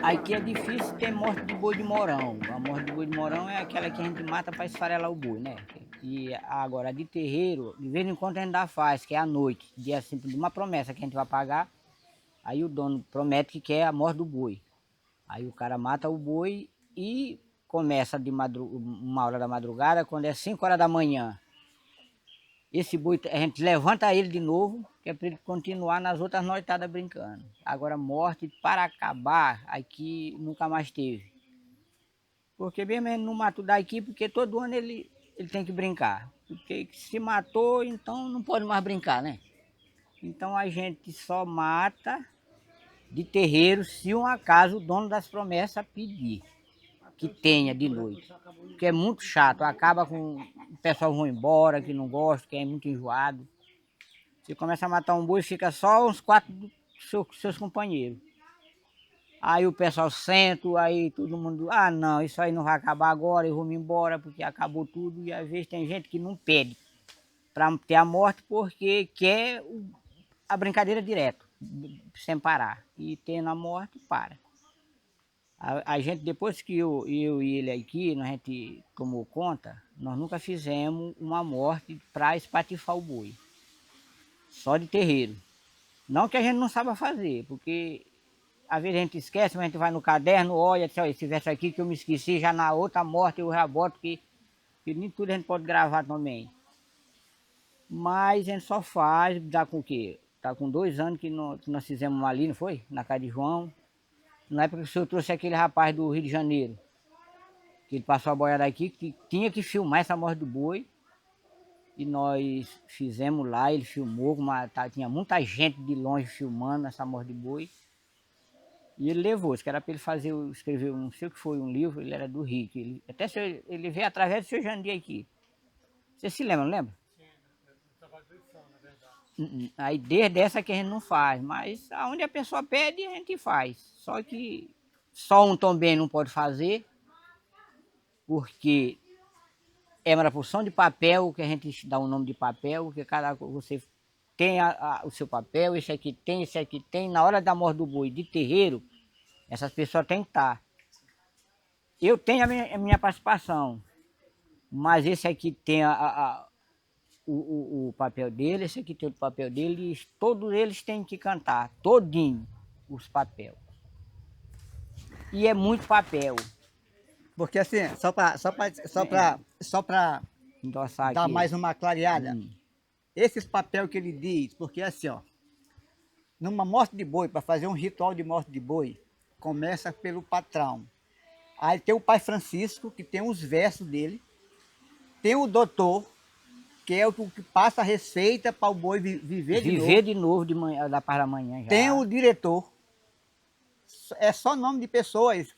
Aqui é difícil ter morte de boi de morão. A morte de boi de morão é aquela que a gente mata para esfarelar o boi, né? E agora, de terreiro, de vez em quando a gente ainda faz, que é à noite, dia assim, de uma promessa que a gente vai pagar. Aí o dono promete que quer a morte do boi. Aí o cara mata o boi e começa de uma hora da madrugada, quando é 5 horas da manhã. Esse boi, a gente levanta ele de novo, que é para ele continuar nas outras noitadas brincando. Agora, morte para acabar, aqui nunca mais teve. Porque mesmo ele não matou daqui, porque todo ano ele tem que brincar. Porque se matou, então não pode mais brincar, né? Então a gente só mata de terreiro se um acaso o dono das promessas pedir que tenha de noite. Porque é muito chato, acaba com o pessoal vão embora, que não gosta, que é muito enjoado. Você começa a matar um boi, fica só uns 4 dos seus companheiros. Aí o pessoal senta, aí todo mundo, ah não, isso aí não vai acabar agora, eu vou me embora porque acabou tudo. E às vezes tem gente que não pede para ter a morte porque quer a brincadeira direto, sem parar. E tendo a morte, para. A gente, depois que eu e ele aqui, a gente tomou conta, nós nunca fizemos uma morte para espatifar o boi. Só de terreiro. Não que a gente não saiba fazer, porque às vezes a gente esquece, mas a gente vai no caderno, olha, esse verso aqui que eu me esqueci, já na outra morte eu já boto, que nem tudo a gente pode gravar também. Mas a gente só faz, dá com o quê? Tá com 2 anos que nós fizemos ali, não foi? Na casa de João. Na época que o senhor trouxe aquele rapaz do Rio de Janeiro, que ele passou a boiada aqui, que tinha que filmar essa morte do boi. E nós fizemos lá, ele filmou, tinha muita gente de longe filmando essa morte de boi. E ele levou, isso que era para ele fazer, escrever, não sei o que foi, um livro, ele era do Rio. Até ele veio através do seu Jandir aqui. Você se lembra, não lembra? Aí desde essa que a gente não faz, mas aonde a pessoa pede, a gente faz. Só que só um também não pode fazer, porque é uma porção de papel, que a gente dá o nome de papel, que você tem o seu papel, esse aqui tem. Na hora da morte do boi de terreiro, essas pessoas têm que estar. Eu tenho a minha participação, mas esse aqui tem o papel dele, esse aqui tem o papel dele, e todos eles têm que cantar, todinho, os papéis. E é muito papel. Porque assim, só para Endossar dar aqui. mais uma clareada, Hum. esses papel que ele diz, porque assim, ó, numa morte de boi, para fazer um ritual de morte de boi, começa pelo patrão. Aí tem o pai Francisco, que tem os versos dele, tem o doutor, que é o que passa a receita para o boi viver de Viver novo, de novo de manhã, da parte da manhã tem o já. diretor, é só nome de pessoas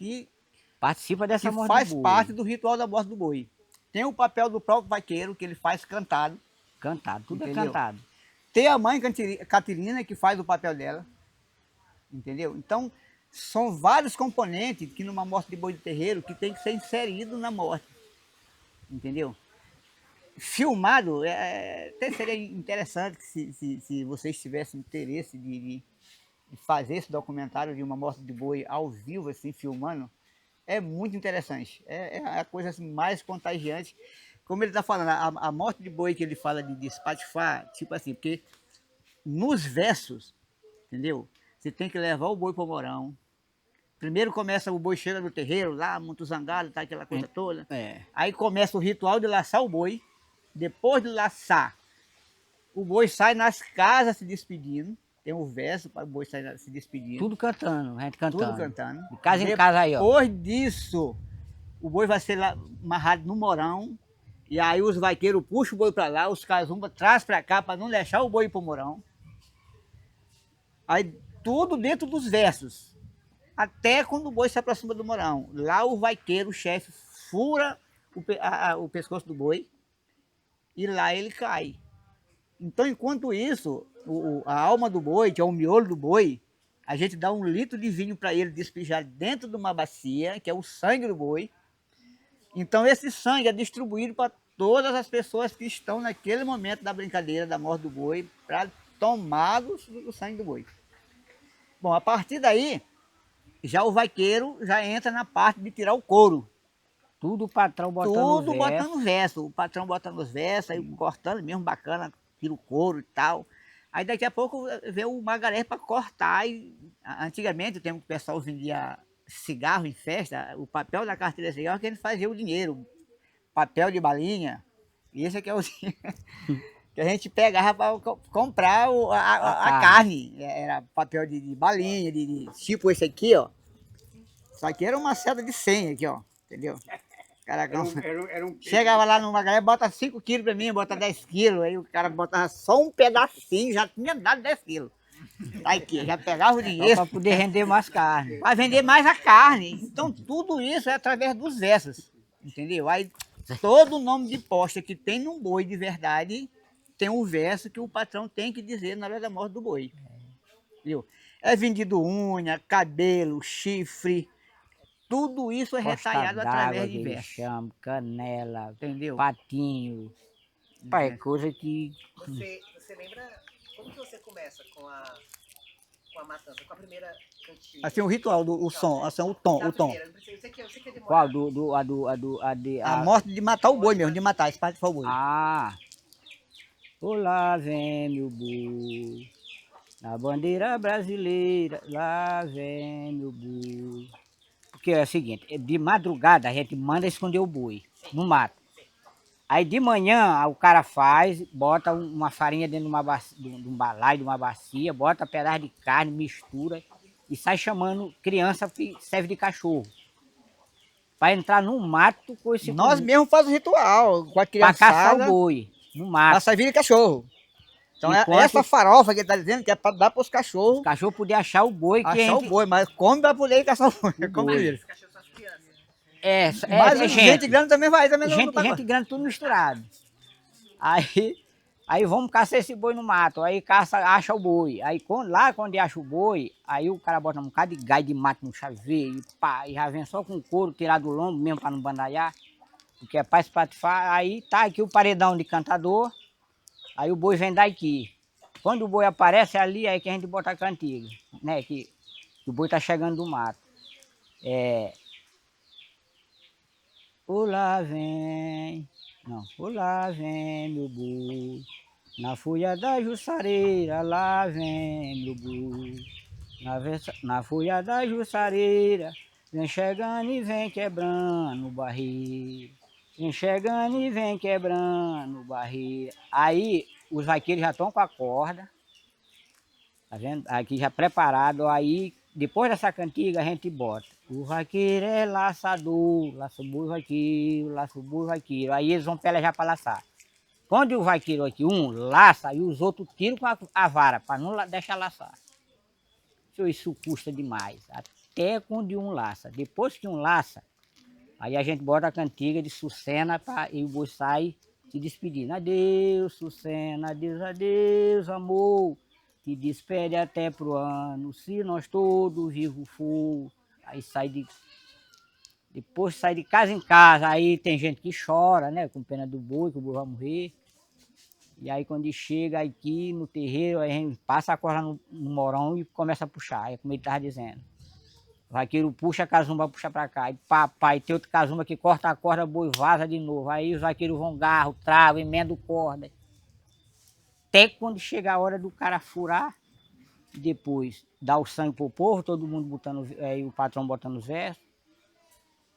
Participa dessa que morte do faz parte boi. do ritual da morte do boi. Tem o papel do próprio vaqueiro, que ele faz cantado, Cantado, tudo é entendeu? cantado. Tem a mãe Catirina, que faz o papel dela, entendeu? Então, são vários componentes que numa morte de boi de terreiro que tem que ser inserido na morte, entendeu? Filmado, até seria interessante se vocês tivessem interesse de fazer esse documentário de uma morte de boi ao vivo, assim, filmando. É muito interessante. É a coisa assim, mais contagiante. Como ele está falando, a morte de boi que ele fala de espatifar, tipo assim, porque nos versos, entendeu? Você tem que levar o boi para o morão. Primeiro começa, o boi chega no terreiro, lá, muito zangado, tá, aquela coisa toda. É. Aí começa o ritual de laçar o boi. Depois de laçar, o boi sai nas casas se despedindo. Tem um verso para o boi sair se despedindo. Tudo cantando, a gente Tudo cantando. cantando. De casa em casa aí, ó. Depois disso, o boi vai ser lá, amarrado no morão. E aí os vaqueiros puxam o boi para lá, os casumbas traz para cá para não deixar o boi ir para o morão. Aí tudo dentro dos versos. Até quando o boi se aproxima do morão. Lá o vaqueiro, o chefe, fura o pescoço do boi e lá ele cai. Então, enquanto isso, a alma do boi, que é o miolo do boi, a gente dá 1 litro de vinho para ele despejar dentro de uma bacia, que é o sangue do boi. Então, esse sangue é distribuído para todas as pessoas que estão naquele momento da brincadeira da morte do boi, para tomar do sangue do boi. Bom, a partir daí, Já o vaqueiro já entra na parte de tirar o couro. Tudo o patrão botando Tudo verso. botando verso. O patrão botando os versos, aí cortando mesmo, bacana, tira o couro e tal. Aí daqui a pouco vem o magaré para cortar. Antigamente, o tempo que o pessoal vendia cigarro em festa, o papel da carteira de cigarro que eles faziam o dinheiro. Papel de balinha. E esse aqui é o dinheiro que a gente pegava para comprar a carne. Era papel de balinha, tipo esse aqui, ó. Isso aqui era uma cédula de 100 aqui, ó. Entendeu? Caracão. Chegava lá no magaré, bota 5 quilos pra mim, bota 10 quilos. Aí o cara botava só um pedacinho, já tinha dado 10 quilos. Aí que já pegava o Só dinheiro para poder render mais carne. para vender mais a carne. Então tudo isso é através dos versos, entendeu? Aí todo nome de posta que tem num boi de verdade tem um verso que o patrão tem que dizer na hora da morte do boi. Entendeu? É vendido unha, cabelo, chifre, tudo isso é Costa retalhado d'água através que de eles versos. chamam, canela, Entendeu? patinho. Pai, é coisa que... Você lembra como que você começa com a matança, com a primeira cantiga? Assim, o ritual, o som, assim, o tom, Aquela o tom. primeira, eu sei que demora. Qual? A A morte de matar o boi mesmo, de matar, esse parte foi o boi. Ah! Olá vem meu boi, na bandeira brasileira, lá vem meu boi. Porque é o seguinte, de madrugada a gente manda esconder o boi no mato. Aí de manhã o cara faz, bota uma farinha dentro de uma bacia, de um balaio, de uma bacia, bota pedaço de carne, mistura e sai chamando criança que serve de cachorro. Para entrar no mato com esse Nós mesmos fazemos o ritual com a para caçar o criançada, boi no para mato. servir de cachorro. Então é Enquanto essa farofa que ele está dizendo que é para dar para os os cachorros cachorros poder achar o boi que a achar o gente... boi, mas come para poder caçar o boi. O Come boi. primeiro. Os cachorros são as crianças. Mas É gente grande também vai também no gente pacote. grande tudo misturado. Aí vamos caçar esse boi no mato, aí caça, acha o boi. Aí quando acha o boi, aí o cara bota um bocado de gai de mato no chaveiro, e pá, e já vem só com o couro tirado do lombo mesmo para não bandalhar, porque é para espatifar. Aí tá aqui o paredão de cantador, aí o boi vem daqui. Quando o boi aparece ali, aí que a gente bota a cantiga, né, que o boi tá chegando do mato. Olá vem, não, olá vem meu boi, na folha da jussareira, lá vem meu boi. Na folha da jussareira, vem chegando e vem quebrando o barril. Vem chegando e vem quebrando o barril. Aí os vaqueiros já estão com a corda, tá vendo? Aqui já preparado, aí depois dessa cantiga a gente bota. O vaqueiro é laçador, laça o boi vaqueiro, laça o boi vaqueiro. Aí eles vão pelejar para laçar. Quando o vaqueiro aqui, um laça, aí os outros tiram com a vara, para não deixar laçar. Isso custa demais, até quando um laça. Depois que um laça, aí a gente bota a cantiga de Sucena e o boi sai se despedindo. Adeus, Sucena, adeus, adeus, amor. Te despede até pro ano, se nós todos vivos for. Aí depois sai de casa em casa, aí tem gente que chora, né, com pena do boi, que o boi vai morrer. E aí quando chega aqui no terreiro, aí a gente passa a corda no morão e começa a puxar, é como ele estava dizendo. O vaqueiro puxa, a casumba puxa para cá, e papai, tem outro casumba que corta a corda, o boi vaza de novo. Aí os vaqueiros vão garro, trava, emenda corda. Até quando chega a hora do cara furar, depois dá o sangue pro povo, todo mundo botando, aí o patrão botando os versos.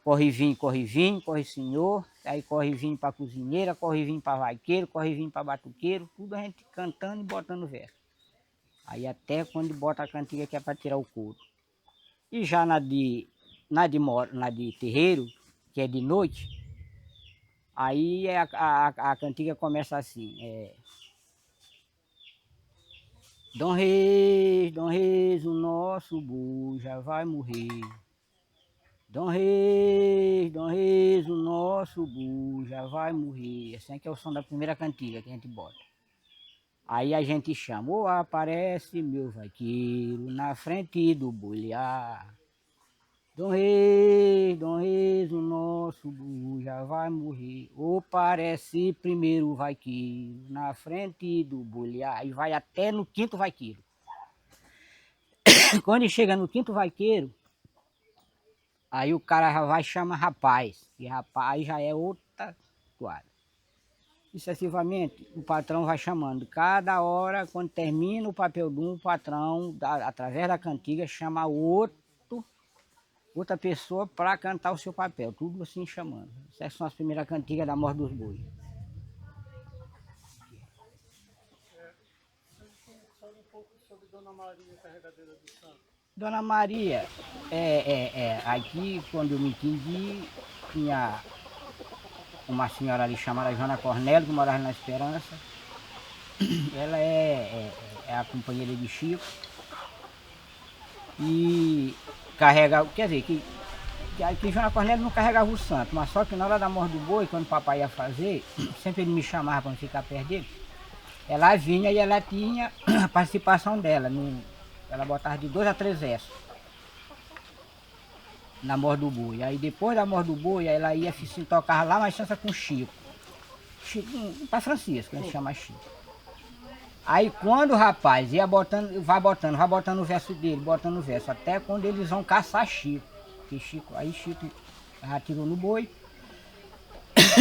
Corre vinho, corre senhor. Aí corre vinho para cozinheira, corre vinho para vaqueiro, corre vinho para batuqueiro. Tudo a gente cantando e botando verso. Aí até quando bota a cantiga que é para tirar o couro. E já na de terreiro, que é de noite, aí a cantiga começa assim. Dom Reis, o nosso boi já vai morrer. Dom Reis, o nosso boi já vai morrer. Assim é que é o som da primeira cantiga que a gente bota. Aí a gente chama, ô aparece meu vaqueiro na frente do boiar. Dom Reis, o nosso boi já vai morrer. Ô parece primeiro vaqueiro na frente do boiar. Aí vai até no quinto vaqueiro. Quando chega no quinto vaqueiro, Aí o cara já vai e chama rapaz. E rapaz já é outra toada. Sucessivamente, o patrão vai chamando. Cada hora, quando termina o papel de um, o patrão, através da cantiga, chama outra pessoa para cantar o seu papel. Tudo assim chamando. Essas são as primeiras cantigas da morte dos bois. Dona Maria, aqui quando eu me entendi, tinha uma senhora ali chamada Joana Cornélio, que morava na Esperança. Ela é a companheira de Chico. E carregava, quer dizer, que Joana Cornélio não carregava o santo, mas só que na hora da morte do boi, quando o papai ia fazer, sempre ele me chamava para não ficar perto dele, ela vinha e ela tinha a participação dela. Ela botava de 2 a 3 versos na morte do boi. Aí depois da morte do boi, ela ia se tocar lá na estância com o Chico. Para Francisco, a gente chama Chico. Aí quando o rapaz ia vai botando o verso dele, botando o verso, até quando eles vão caçar Chico. Aí Chico atirou no boi.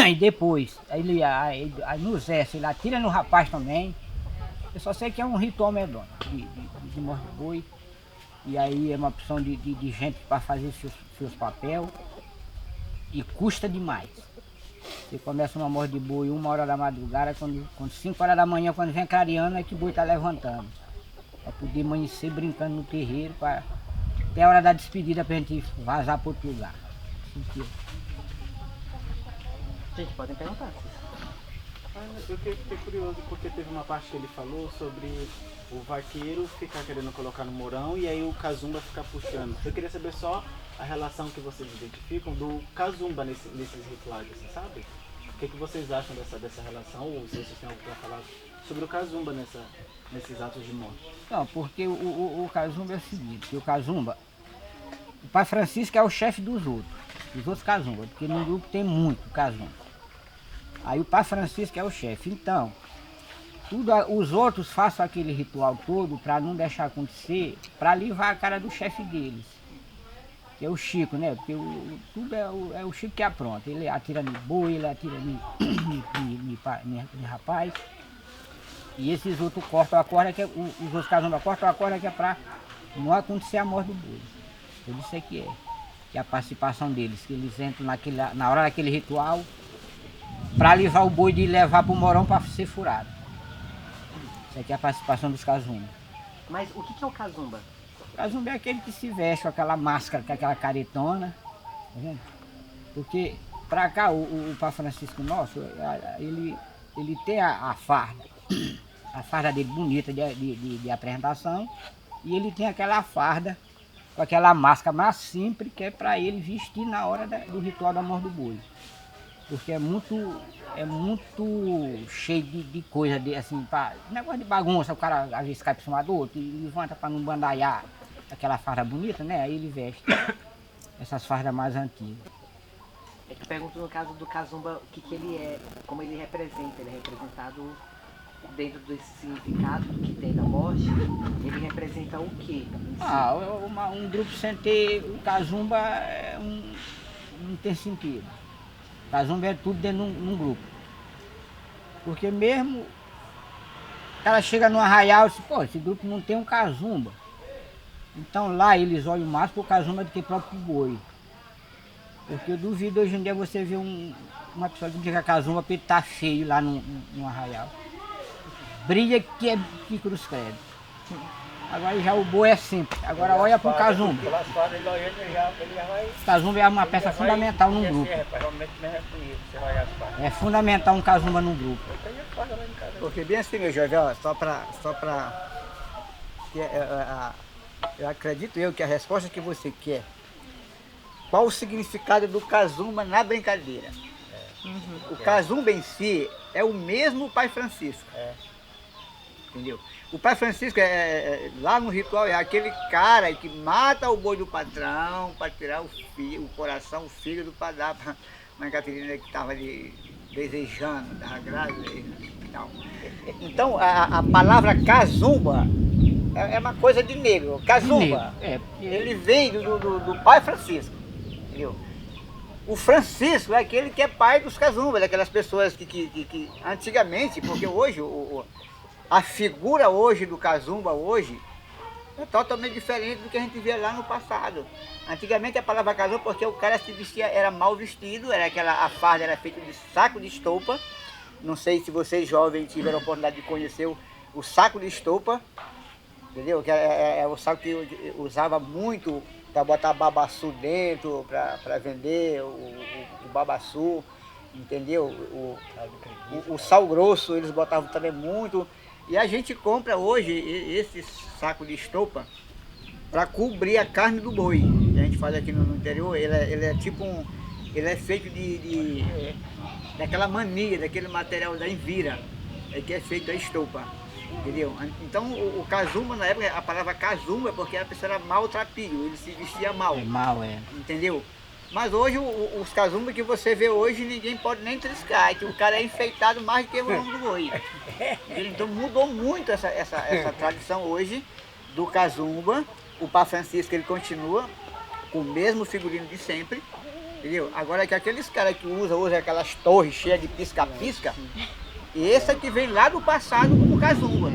Aí depois, aí nos versos, ele atira no rapaz também. Eu só sei que é um ritual medonho de morte do boi. E aí é uma opção de gente para fazer seus papéis. E custa demais. Você começa uma morte de boi 1 hora da madrugada, quando 5 horas da manhã, quando vem clareando, é que o boi está levantando. Para poder amanhecer brincando no terreiro, até a hora da despedida para a gente vazar para outro lugar. Gente, podem perguntar. Eu fiquei curioso porque teve uma parte que ele falou sobre o vaqueiro ficar querendo colocar no morão e aí o cazumba ficar puxando. Eu queria saber só a relação que vocês identificam do cazumba nesses rituais, assim, sabe? O que vocês acham dessa relação, ou se vocês têm algo para falar sobre o cazumba nesses atos de morte? Não, porque o cazumba é o seguinte, que o cazumba, o pai Francisco é o chefe dos outros cazumba, porque no grupo tem muito cazumba. Aí o pai Francisco é o chefe. Então, os outros façam aquele ritual todo para não deixar acontecer, para livrar a cara do chefe deles, que é o Chico, né? Porque tudo é o Chico que apronta. Ele atira no boi, ele atira no rapaz. E esses outros cortam a corda, os outros cazumbas cortam a corda que é para não acontecer a morte do boi. Por isso é que é a participação deles, que eles entram na hora daquele ritual, para livrar o boi de levar para o morão para ser furado. Isso aqui é a participação dos cazumbas. Mas o que é o cazumba? O cazumba é aquele que se veste com aquela máscara, com aquela caretona, tá vendo? Porque para cá, o Pai Francisco nosso, ele tem a farda dele bonita de apresentação, e ele tem aquela farda com aquela máscara mais simples, que é para ele vestir na hora do ritual da morte do boi. Porque é muito cheio de coisa, assim, negócio de bagunça, o cara às vezes cai por cima do outro e levanta para não bandaiar aquela farda bonita, né? Aí ele veste essas fardas mais antigas. É que eu pergunto no caso do cazumba o que ele é, como ele representa. Ele é representado dentro desse significado do que tem da morte, ele representa o quê? Um grupo sem ter o cazumba não tem sentido. Cazumba é tudo dentro de um grupo. Porque mesmo o cara chega no arraial e diz, pô, esse grupo não tem um cazumba. Então lá eles olham mais pro cazumba do que próprio boi. Porque eu duvido hoje em dia você ver uma pessoa que diga cazumba porque ele tá feio lá no arraial. Brilha que cruz credo. Agora já o boi é simples. Agora olha pro cazumba. O cazumba é uma peça fundamental num grupo. É fundamental um cazumba num grupo. Porque bem assim, meu jovem, ó, só para eu acredito que a resposta que você quer, qual o significado do cazumba na brincadeira? O cazumba em si é o mesmo Pai Francisco. Entendeu? O Pai Francisco, lá no ritual, é aquele cara que mata o boi do patrão para tirar o coração, o fígado para dar para Mãe Caterina que estava desejando, estava grávida e tal. Então, a palavra cazumba é uma coisa de negro. Cazumba, ele vem do Pai Francisco. entendeu? O Francisco é aquele que é pai dos Cazumba, daquelas pessoas que antigamente, porque hoje, a figura hoje do Cazumba hoje é totalmente diferente do que a gente via lá no passado. Antigamente a palavra Cazumba, porque o cara se vestia, era mal vestido, a farda era feita de saco de estopa. Não sei se vocês jovens tiveram a oportunidade de conhecer o saco de estopa, entendeu? Que é o saco que usava muito para botar babaçu dentro, para vender o babaçu, entendeu? O sal grosso eles botavam também muito. E a gente compra hoje esse saco de estopa para cobrir a carne do boi. Que a gente faz aqui no interior, ele é tipo ele é feito daquela mania, daquele material da Envira, que é feito a estopa. Entendeu? Então o Cazumba na época, a palavra Cazumba é porque a pessoa era maltrapilho, ele se vestia mal. É mal, é. Entendeu? Mas hoje os Cazumba que você vê hoje, ninguém pode nem triscar, que o cara é enfeitado mais do que o nome do boi. Então mudou muito essa tradição hoje do Cazumba. O Pá Francisco ele continua com o mesmo figurino de sempre. Entendeu? Agora que aqueles caras que usam aquelas torres cheias de pisca-pisca, esse é que vem lá do passado como Cazumba.